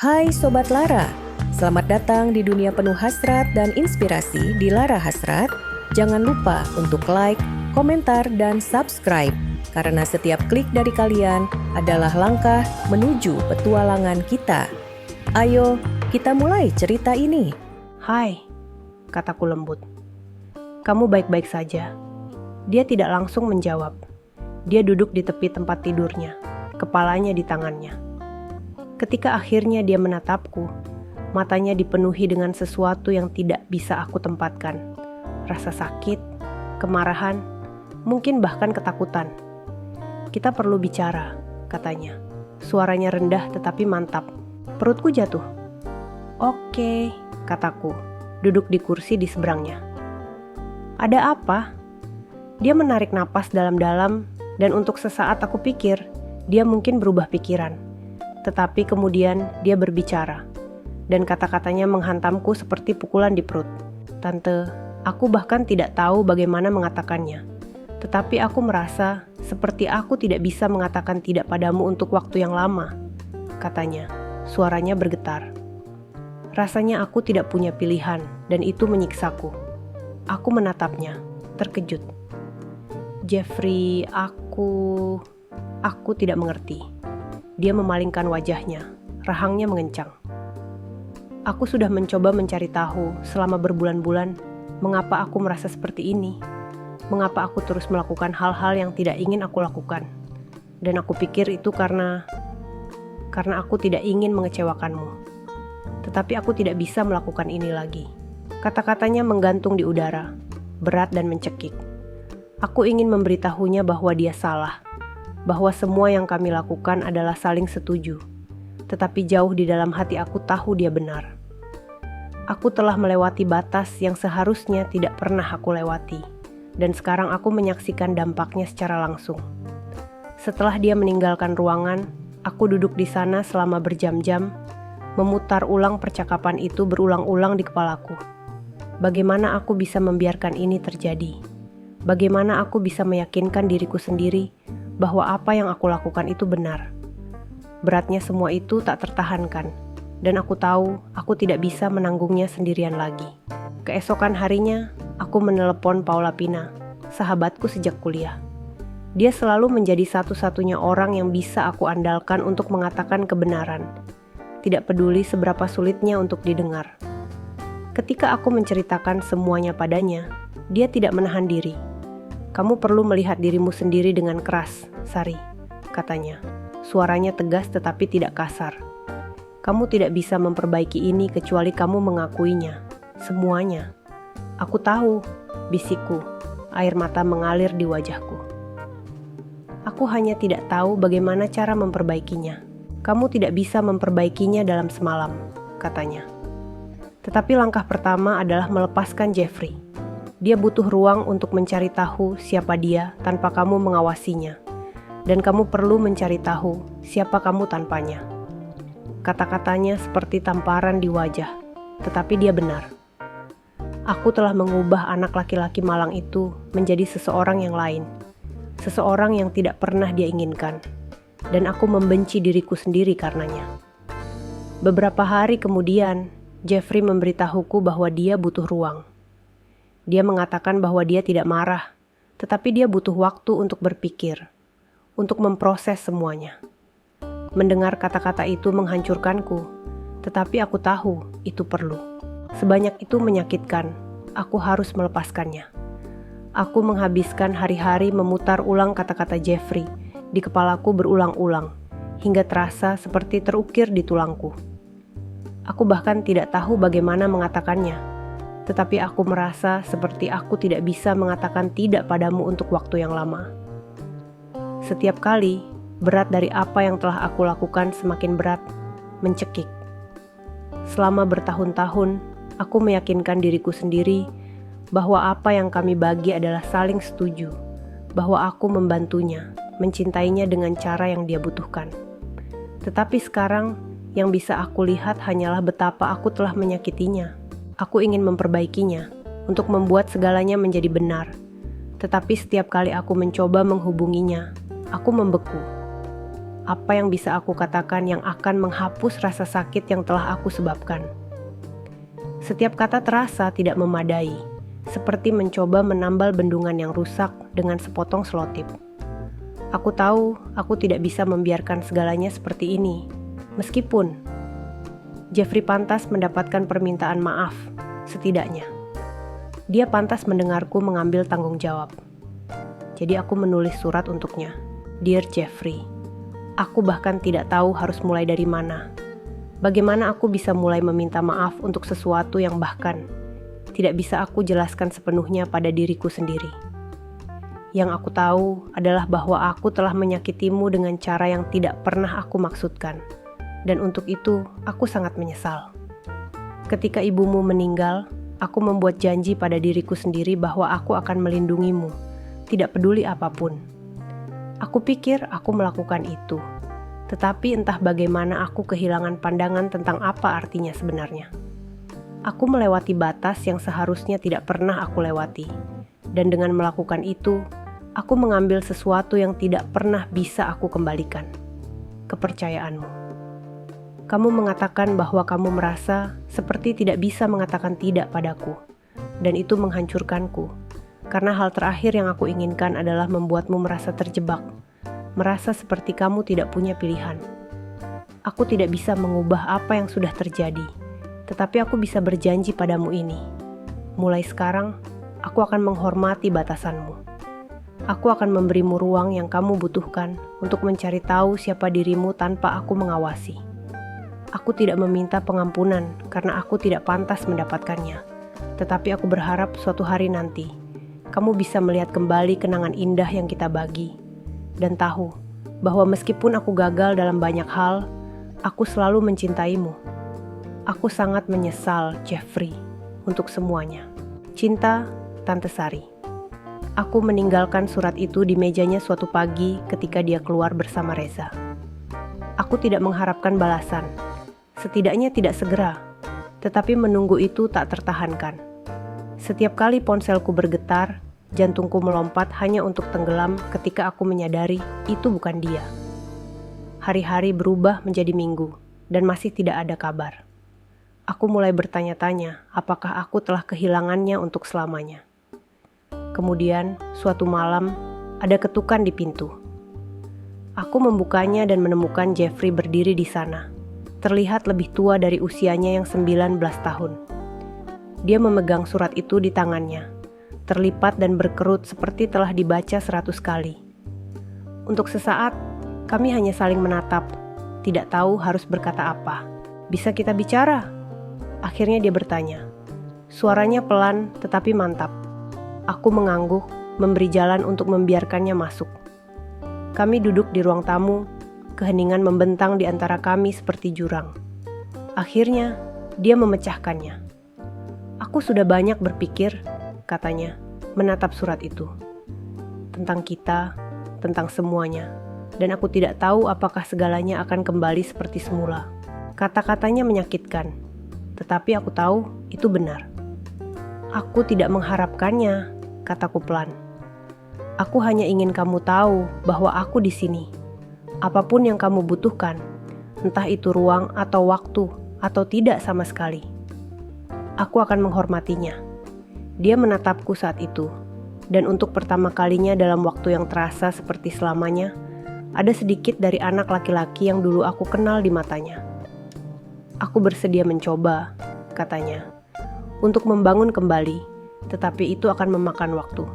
Hai Sobat Lara, selamat datang di dunia penuh hasrat dan inspirasi di Lara Hasrat. Jangan lupa untuk like, komentar, dan subscribe, karena setiap klik dari kalian adalah langkah menuju petualangan kita. Ayo, kita mulai cerita ini. Hai, kataku lembut. Kamu baik-baik saja. Dia tidak langsung menjawab. Dia duduk di tepi tempat tidurnya, kepalanya di tangannya. Ketika akhirnya dia menatapku, matanya dipenuhi dengan sesuatu yang tidak bisa aku tempatkan. Rasa sakit, kemarahan, mungkin bahkan ketakutan. Kita perlu bicara, katanya. Suaranya rendah tetapi mantap. Perutku jatuh. Oke, kataku, duduk di kursi di seberangnya. Ada apa? Dia menarik napas dalam-dalam dan untuk sesaat aku pikir dia mungkin berubah pikiran. Tetapi kemudian dia berbicara, dan kata-katanya menghantamku seperti pukulan di perut. Tante, aku bahkan tidak tahu bagaimana mengatakannya. Tetapi aku merasa seperti aku tidak bisa mengatakan tidak padamu untuk waktu yang lama, katanya. Suaranya bergetar. Rasanya aku tidak punya pilihan, dan itu menyiksaku. Aku menatapnya, terkejut. Jeffrey, aku tidak mengerti. Dia memalingkan wajahnya, rahangnya mengencang. Aku sudah mencoba mencari tahu selama berbulan-bulan mengapa aku merasa seperti ini. Mengapa aku terus melakukan hal-hal yang tidak ingin aku lakukan. Dan aku pikir itu karena aku tidak ingin mengecewakanmu. Tetapi aku tidak bisa melakukan ini lagi. Kata-katanya menggantung di udara, berat dan mencekik. Aku ingin memberitahunya bahwa dia salah. Bahwa semua yang kami lakukan adalah saling setuju, tetapi jauh di dalam hati aku tahu dia benar. Aku telah melewati batas yang seharusnya tidak pernah aku lewati, dan sekarang aku menyaksikan dampaknya secara langsung. Setelah dia meninggalkan ruangan, aku duduk di sana selama berjam-jam, memutar ulang percakapan itu berulang-ulang di kepalaku. Bagaimana aku bisa membiarkan ini terjadi? Bagaimana aku bisa meyakinkan diriku sendiri bahwa apa yang aku lakukan itu benar. Beratnya semua itu tak tertahankan, dan aku tahu aku tidak bisa menanggungnya sendirian lagi. Keesokan harinya, aku menelepon Paula Pina, sahabatku sejak kuliah. Dia selalu menjadi satu-satunya orang yang bisa aku andalkan untuk mengatakan kebenaran, tidak peduli seberapa sulitnya untuk didengar. Ketika aku menceritakan semuanya padanya, dia tidak menahan diri. Kamu perlu melihat dirimu sendiri dengan keras, Sari, katanya. Suaranya tegas tetapi tidak kasar. Kamu tidak bisa memperbaiki ini kecuali kamu mengakuinya. Semuanya. Aku tahu, bisikku. Air mata mengalir di wajahku. Aku hanya tidak tahu bagaimana cara memperbaikinya. Kamu tidak bisa memperbaikinya dalam semalam, katanya. Tetapi langkah pertama adalah melepaskan Jeffrey. Dia butuh ruang untuk mencari tahu siapa dia tanpa kamu mengawasinya. Dan kamu perlu mencari tahu siapa kamu tanpanya. Kata-katanya seperti tamparan di wajah, tetapi dia benar. Aku telah mengubah anak laki-laki malang itu menjadi seseorang yang lain. Seseorang yang tidak pernah dia inginkan. Dan aku membenci diriku sendiri karenanya. Beberapa hari kemudian, Jeffrey memberitahuku bahwa dia butuh ruang. Dia mengatakan bahwa dia tidak marah, tetapi dia butuh waktu untuk berpikir, untuk memproses semuanya. Mendengar kata-kata itu menghancurkanku, tetapi aku tahu itu perlu. Sebanyak itu menyakitkan, aku harus melepaskannya. Aku menghabiskan hari-hari memutar ulang kata-kata Jeffrey di kepalaku berulang-ulang, hingga terasa seperti terukir di tulangku. Aku bahkan tidak tahu bagaimana mengatakannya. Tetapi aku merasa seperti aku tidak bisa mengatakan tidak padamu untuk waktu yang lama. Setiap kali, berat dari apa yang telah aku lakukan semakin berat, mencekik. Selama bertahun-tahun, aku meyakinkan diriku sendiri bahwa apa yang kami bagi adalah saling setuju, bahwa aku membantunya, mencintainya dengan cara yang dia butuhkan. Tetapi sekarang, yang bisa aku lihat hanyalah betapa aku telah menyakitinya. Aku ingin memperbaikinya, untuk membuat segalanya menjadi benar. Tetapi setiap kali aku mencoba menghubunginya, aku membeku. Apa yang bisa aku katakan yang akan menghapus rasa sakit yang telah aku sebabkan? Setiap kata terasa tidak memadai, seperti mencoba menambal bendungan yang rusak dengan sepotong selotip. Aku tahu aku tidak bisa membiarkan segalanya seperti ini, meskipun Jeffrey pantas mendapatkan permintaan maaf, setidaknya. Dia pantas mendengarku mengambil tanggung jawab. Jadi aku menulis surat untuknya. Dear Jeffrey, aku bahkan tidak tahu harus mulai dari mana. Bagaimana aku bisa mulai meminta maaf untuk sesuatu yang bahkan tidak bisa aku jelaskan sepenuhnya pada diriku sendiri. Yang aku tahu adalah bahwa aku telah menyakitimu dengan cara yang tidak pernah aku maksudkan. Dan untuk itu, aku sangat menyesal. Ketika ibumu meninggal, aku membuat janji pada diriku sendiri bahwa aku akan melindungimu, tidak peduli apapun. Aku pikir aku melakukan itu, tetapi entah bagaimana aku kehilangan pandangan tentang apa artinya sebenarnya. Aku melewati batas yang seharusnya tidak pernah aku lewati, dan dengan melakukan itu, aku mengambil sesuatu yang tidak pernah bisa aku kembalikan. Kepercayaanmu. Kamu mengatakan bahwa kamu merasa seperti tidak bisa mengatakan tidak padaku, dan itu menghancurkanku. Karena hal terakhir yang aku inginkan adalah membuatmu merasa terjebak, merasa seperti kamu tidak punya pilihan. Aku tidak bisa mengubah apa yang sudah terjadi, tetapi aku bisa berjanji padamu ini. Mulai sekarang, aku akan menghormati batasanmu. Aku akan memberimu ruang yang kamu butuhkan untuk mencari tahu siapa dirimu tanpa aku mengawasi. Aku tidak meminta pengampunan karena aku tidak pantas mendapatkannya, tetapi aku berharap suatu hari nanti, kamu bisa melihat kembali kenangan indah yang kita bagi, dan tahu bahwa meskipun aku gagal dalam banyak hal, aku selalu mencintaimu. Aku sangat menyesal, Jeffrey, untuk semuanya. Cinta, Tante Sari. Aku meninggalkan surat itu di mejanya suatu pagi ketika dia keluar bersama Reza. Aku tidak mengharapkan balasan, setidaknya tidak segera, tetapi menunggu itu tak tertahankan. Setiap kali ponselku bergetar, jantungku melompat hanya untuk tenggelam ketika aku menyadari itu bukan dia. Hari-hari berubah menjadi minggu, dan masih tidak ada kabar. Aku mulai bertanya-tanya apakah aku telah kehilangannya untuk selamanya. Kemudian, suatu malam, ada ketukan di pintu. Aku membukanya dan menemukan Jeffrey berdiri di sana, terlihat lebih tua dari usianya yang 19 tahun. Dia memegang surat itu di tangannya, terlipat dan berkerut seperti telah dibaca 100 kali. Untuk sesaat, kami hanya saling menatap, tidak tahu harus berkata apa. Bisa kita bicara? Akhirnya dia bertanya. Suaranya pelan tetapi mantap. Aku mengangguk, memberi jalan untuk membiarkannya masuk. Kami duduk di ruang tamu, keheningan membentang di antara kami seperti jurang. Akhirnya, dia memecahkannya. Aku sudah banyak berpikir, katanya, menatap surat itu. Tentang kita, tentang semuanya, dan aku tidak tahu apakah segalanya akan kembali seperti semula. Kata-katanya menyakitkan, tetapi aku tahu itu benar. Aku tidak mengharapkannya, kataku pelan. Aku hanya ingin kamu tahu bahwa aku di sini. Apapun yang kamu butuhkan, entah itu ruang atau waktu, atau tidak sama sekali. Aku akan menghormatinya. Dia menatapku saat itu, dan untuk pertama kalinya dalam waktu yang terasa seperti selamanya, ada sedikit dari anak laki-laki yang dulu aku kenal di matanya. Aku bersedia mencoba, katanya, untuk membangun kembali, tetapi itu akan memakan waktu.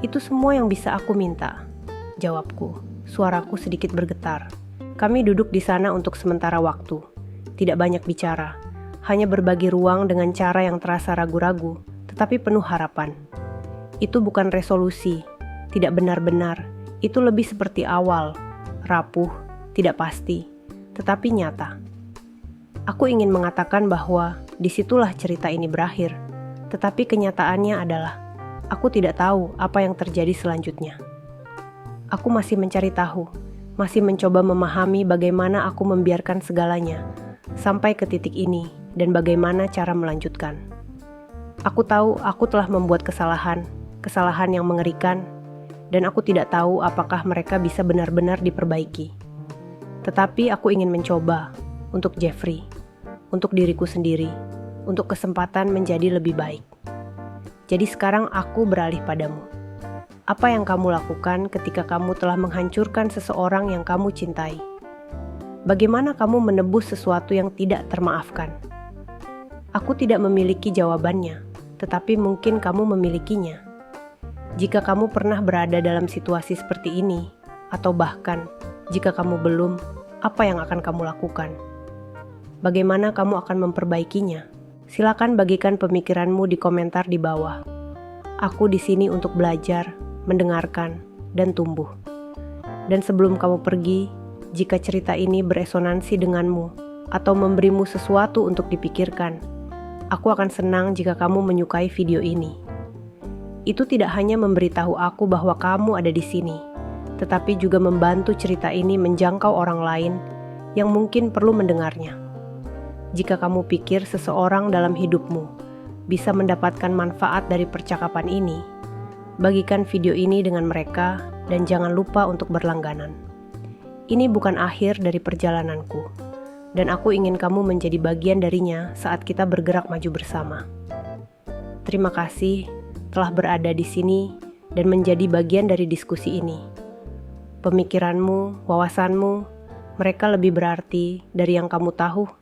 Itu semua yang bisa aku minta, jawabku. Suaraku sedikit bergetar. Kami duduk di sana untuk sementara waktu. Tidak banyak bicara, hanya berbagi ruang dengan cara yang terasa ragu-ragu, tetapi penuh harapan. Itu bukan resolusi, tidak benar-benar. Itu lebih seperti awal, rapuh, tidak pasti, tetapi nyata. Aku ingin mengatakan bahwa disitulah cerita ini berakhir, tetapi kenyataannya adalah aku tidak tahu apa yang terjadi selanjutnya. Aku masih mencari tahu, masih mencoba memahami bagaimana aku membiarkan segalanya sampai ke titik ini dan bagaimana cara melanjutkan. Aku tahu aku telah membuat kesalahan yang mengerikan, dan aku tidak tahu apakah mereka bisa benar-benar diperbaiki. Tetapi aku ingin mencoba untuk Jeffrey, untuk diriku sendiri, untuk kesempatan menjadi lebih baik. Jadi sekarang aku beralih padamu. Apa yang kamu lakukan ketika kamu telah menghancurkan seseorang yang kamu cintai? Bagaimana kamu menebus sesuatu yang tidak termaafkan? Aku tidak memiliki jawabannya, tetapi mungkin kamu memilikinya. Jika kamu pernah berada dalam situasi seperti ini, atau bahkan jika kamu belum, apa yang akan kamu lakukan? Bagaimana kamu akan memperbaikinya? Silakan bagikan pemikiranmu di komentar di bawah. Aku di sini untuk belajar, mendengarkan, dan tumbuh. Dan sebelum kamu pergi, jika cerita ini beresonansi denganmu atau memberimu sesuatu untuk dipikirkan, aku akan senang jika kamu menyukai video ini. Itu tidak hanya memberitahu aku bahwa kamu ada di sini, tetapi juga membantu cerita ini menjangkau orang lain yang mungkin perlu mendengarnya. Jika kamu pikir seseorang dalam hidupmu bisa mendapatkan manfaat dari percakapan ini, bagikan video ini dengan mereka dan jangan lupa untuk berlangganan. Ini bukan akhir dari perjalananku, dan aku ingin kamu menjadi bagian darinya saat kita bergerak maju bersama. Terima kasih telah berada di sini dan menjadi bagian dari diskusi ini. Pemikiranmu, wawasanmu, mereka lebih berarti dari yang kamu tahu.